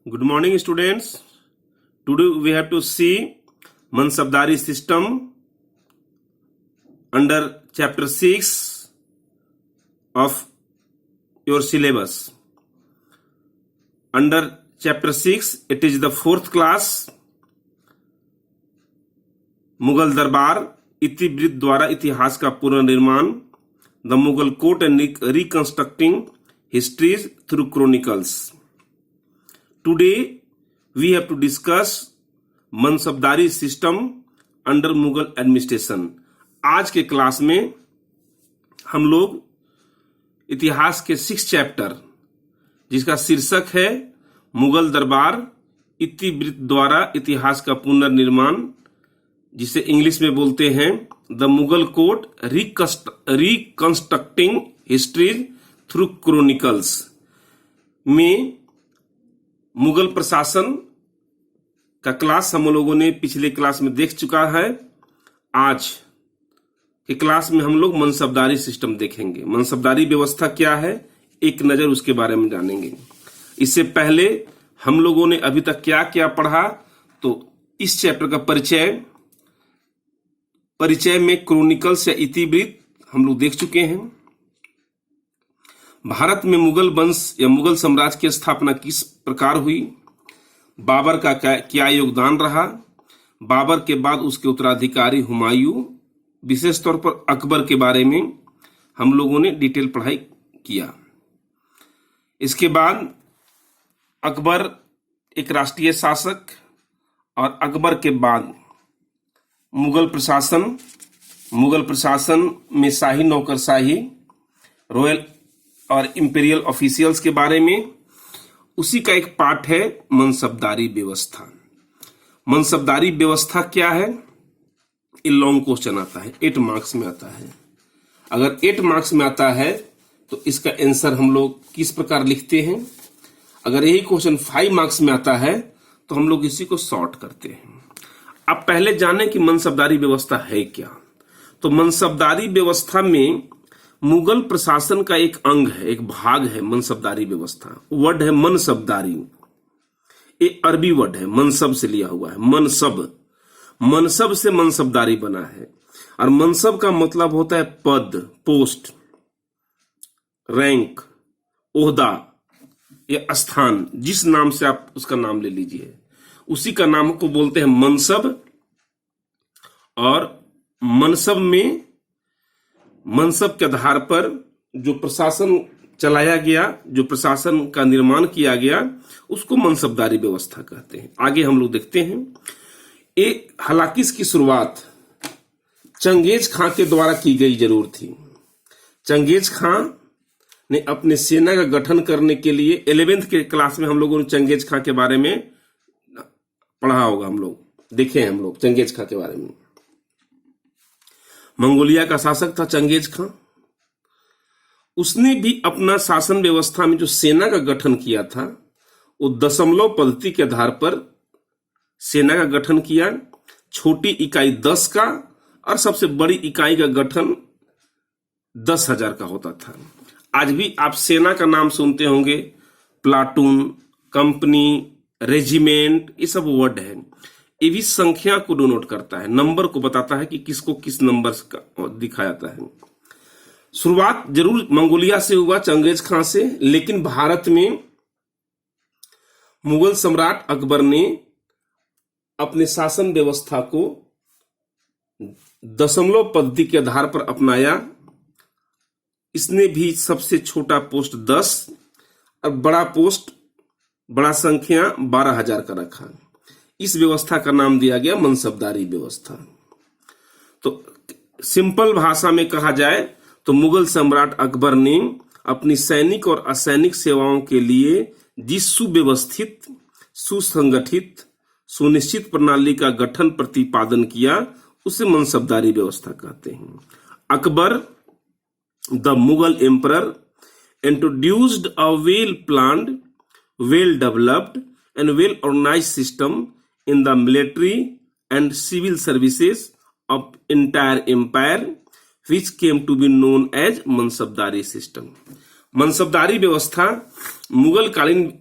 Good morning, students. Today we have to see Mansabdari system under chapter 6 of your syllabus. Under chapter 6, it is the 4th class. Mughal दरबार इतिवृत्त द्वारा इतिहास का पुनर्निर्माण, the Mughal court and reconstructing histories through chronicles. Today we have to discuss मनसबदारी system under Mughal administration. आज के class में हम लोग इतिहास के 6 चैप्टर जिसका शीर्षक है मुगल दरबार इतिवृत्त द्वारा इतिहास का पुनर्निर्माण, जिसे इंग्लिश में बोलते हैं the Mughal court reconstructing histories through chronicles में मुगल प्रशासन का क्लास हम लोगों ने पिछले क्लास में देख चुका है. आज के क्लास में हम लोग मनसबदारी सिस्टम देखेंगे. मनसबदारी व्यवस्था क्या है, एक नजर उसके बारे में जानेंगे. इससे पहले हम लोगों ने अभी तक क्या क्या पढ़ा, तो इस चैप्टर का परिचय में क्रोनिकल्स या इतिवृत्त हम लोग देख चुके हैं. भारत में मुगल वंश या मुगल साम्राज्य की स्थापना किस प्रकार हुई, बाबर का क्या योगदान रहा, बाबर के बाद उसके उत्तराधिकारी हुमायूं, विशेष तौर पर अकबर के बारे में हम लोगों ने डिटेल पढ़ाई किया. इसके बाद अकबर एक राष्ट्रीय शासक और अकबर के बाद मुगल प्रशासन में शाही नौकरशाही, रॉयल और इंपीरियल ऑफिशियल्स के बारे में, उसी का एक पार्ट है मनसबदारी व्यवस्था. मनसबदारी व्यवस्था क्या है, ये लॉन्ग क्वेश्चन आता है, 8 मार्क्स में आता है. अगर 8 मार्क्स में आता है तो इसका आंसर हम लोग किस प्रकार लिखते हैं. अगर यही क्वेश्चन 5 मार्क्स में आता है तो हम लोग इसी को शॉर्ट करते हैं. अब पहले जाने कि मनसबदारी व्यवस्था है क्या. तो मनसबदारी व्यवस्था में मुगल प्रशासन का एक अंग है, एक भाग है मनसबदारी व्यवस्था. वर्ड है मनसबदारी, ये अरबी वर्ड है, मनसब से लिया हुआ है. मनसब से मनसबदारी बना है. और मनसब का मतलब होता है पद, पोस्ट, रैंक, ओहदा या स्थान. जिस नाम से आप उसका नाम ले लीजिए, उसी का नाम को बोलते हैं मनसब. और मनसब के आधार पर जो प्रशासन चलाया गया, जो प्रशासन का निर्माण किया गया, उसको मनसबदारी व्यवस्था कहते हैं. आगे हम लोग देखते हैं. हालांकि इसकी शुरुआत चंगेज खां के द्वारा की गई जरूर थी. चंगेज खां ने अपने सेना का गठन करने के लिए 11th के क्लास में हम लोगों ने चंगेज खां के बारे में पढ़ा होगा, हम लोग देखे हैं हम लोग चंगेज खां के बारे में. मंगोलिया का शासक था चंगेज खां. उसने भी अपना शासन व्यवस्था में जो सेना का गठन किया था, वो दशमलव पद्धति के आधार पर सेना का गठन किया. छोटी इकाई 10 का और सबसे बड़ी इकाई का गठन 10,000 का होता था. आज भी आप सेना का नाम सुनते होंगे, प्लाटून, कंपनी, रेजिमेंट, ये सब वर्ड है. ये भी संख्या को डिनोट करता है, नंबर को बताता है कि किसको किस नंबर का दिखाया जाता है. शुरुआत जरूर मंगोलिया से हुआ, चंगेज खां से, लेकिन भारत में मुगल सम्राट अकबर ने अपने शासन व्यवस्था को दशमलव पद्धति के आधार पर अपनाया. इसने भी सबसे छोटा पोस्ट 10 और बड़ा संख्या 12,000 का रखा. इस व्यवस्था का नाम दिया गया मनसबदारी व्यवस्था. तो सिंपल भाषा में कहा जाए तो मुगल सम्राट अकबर ने अपनी सैनिक और असैनिक सेवाओं के लिए जिस सुव्यवस्थित, सुसंगठित, सुनिश्चित प्रणाली का गठन प्रतिपादन किया, उसे मनसबदारी व्यवस्था कहते हैं. Akbar the Mughal emperor introduced a well planned, well developed and well-organized system in the military and civil services of entire empire, which came to be known as मनसबदारी system. मनसबदारी व्यवस्था मुगल कालीन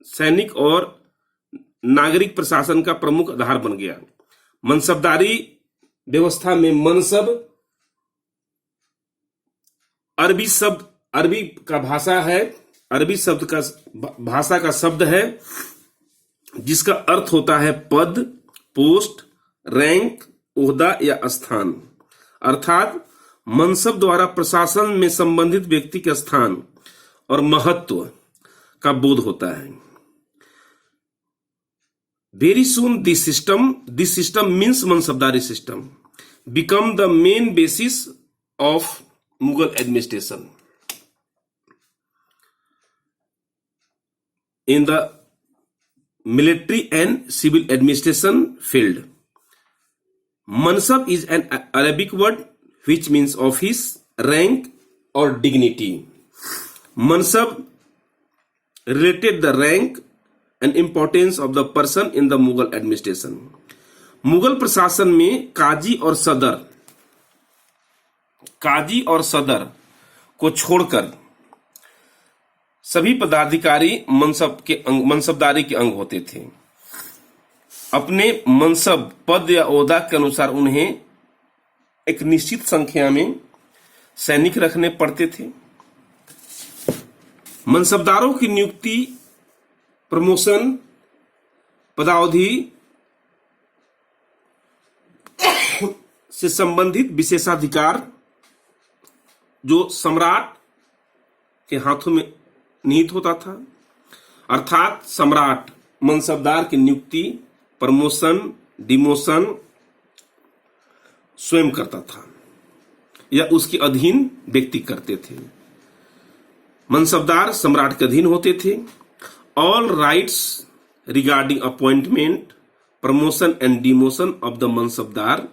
सैनिक और नागरिक प्रशासन का प्रमुख आधार बन गया। मनसबदारी व्यवस्था में मनसब अरबी का भाषा है, अरबी शब्द का भाषा का शब्द है जिसका अर्थ होता है पद, पोस्ट, रैंक, ओहदा या स्थान। अर्थात मनसब द्वारा प्रशासन में संबंधित व्यक्ति के स्थान और महत्व का बोध होता है। Very soon this system means मनसबदारी system become the main basis of Mughal administration in the military and civil administration field. Mansab is an Arabic word which means office, rank or dignity. Mansab related the rank and importance of the person in the Mughal administration. Mughal प्रशासन में काजी और सदर को छोड़कर सभी पदाधिकारी मनसबदारी के अंग होते थे। अपने मनसब, पद या ओहदा के अनुसार उन्हें एक निश्चित संख्या में सैनिक रखने पड़ते थे। मनसबदारों की नियुक्ति, प्रमोशन, पदावधि से संबंधित विशेषाधिकार जो सम्राट के हाथों में निहित होता था। अर्थात सम्राट मनसबदार की नियुक्ति, प्रमोशन, डिमोशन स्वयं करता था या उसके अधीन व्यक्ति करते थे। मनसबदार सम्राट के अधीन होते थे। All rights regarding appointment, promotion and demotion of the mansabdar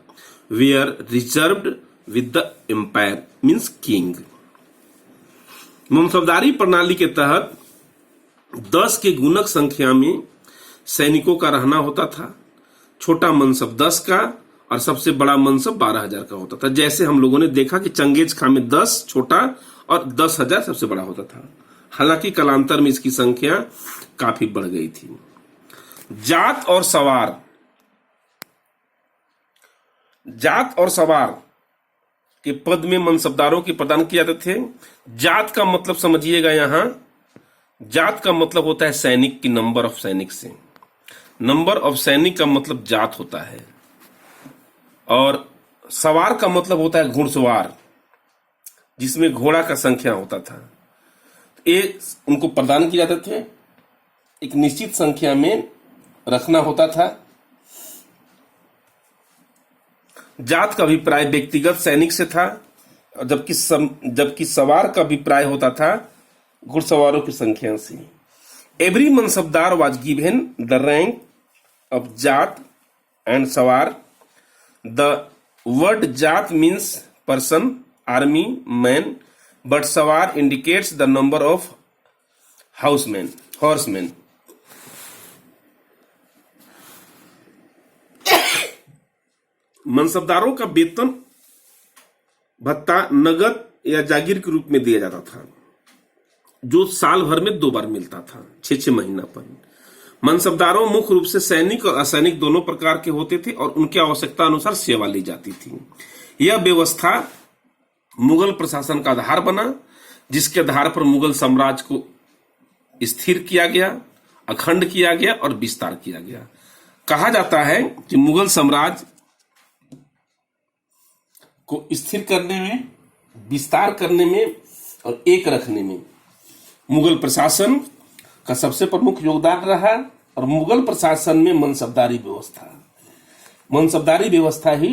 where reserved with the empire means king. मनसबदारी प्रणाली के तहत 10 के गुणक संख्या में सैनिकों का रहना होता था। छोटा मनसब 10 का और सबसे बड़ा मनसब 12,000 का होता था। जैसे हम लोगों ने देखा कि चंगेज खां में 10 छोटा और 10,000 सबसे बड़ा होता था। हालांकि कालांतर में इसकी संख्या काफी बढ़ गई थी। जात और सवार के पद में मनसबदारों के प्रदान किए जाते थे। जात का मतलब समझिएगा, यहां जात का मतलब होता है सैनिक की नंबर ऑफ सैनिक से। नंबर ऑफ सैनिक का मतलब जात होता है। और सवार का मतलब होता है घुड़सवार, जिसमें घोड़ा का संख्या होता था। ये उनको प्रदान किए जाते थे, एक निश्चित संख्या में रखना होता था। जात का अभिप्राय व्यक्तिगत सैनिक से था, जबकि सवार का अभिप्राय होता था घुड़सवारों की संख्या से। Every mansabdar was given the rank of जात एंड सवार। द वर्ड जात means person, army, man, but सवार indicates the number of horseman. मनसबदारों का वेतन भत्ता नगद या जागीर के रूप में दिया जाता था, जो साल भर में 2 बार मिलता था, 6 महीना पर। मनसबदारों मुख्य रूप से सैनिक और असैनिक दोनों प्रकार के होते थे और उनकी आवश्यकता अनुसार सेवा ली जाती थी। यह व्यवस्था मुगल प्रशासन का आधार बना, जिसके आधार पर मुगल साम्राज्य को स्थिर किया गया, अखंड किया गया और विस्तार किया गया। कहा जाता है कि मुगल साम्राज्य को स्थिर करने में, विस्तार करने में और एक रखने में मुगल प्रशासन का सबसे प्रमुख योगदान रहा। और मुगल प्रशासन में मनसबदारी व्यवस्था ही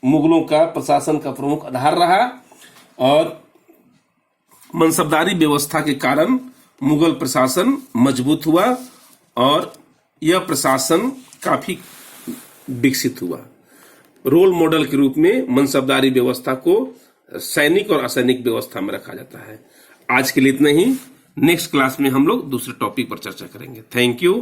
मुगलों का प्रशासन का प्रमुख आधार रहा। और मनसबदारी व्यवस्था के कारण मुगल प्रशासन मजबूत हुआ और यह प्रशासन काफी विकसित हुआ। रोल मॉडल के रूप में मनसबदारी व्यवस्था को सैनिक और असैनिक व्यवस्था में रखा जाता है। आज के लिए इतना ही। नेक्स्ट क्लास में हम लोग दूसरे टॉपिक पर चर्चा करेंगे। Thank you.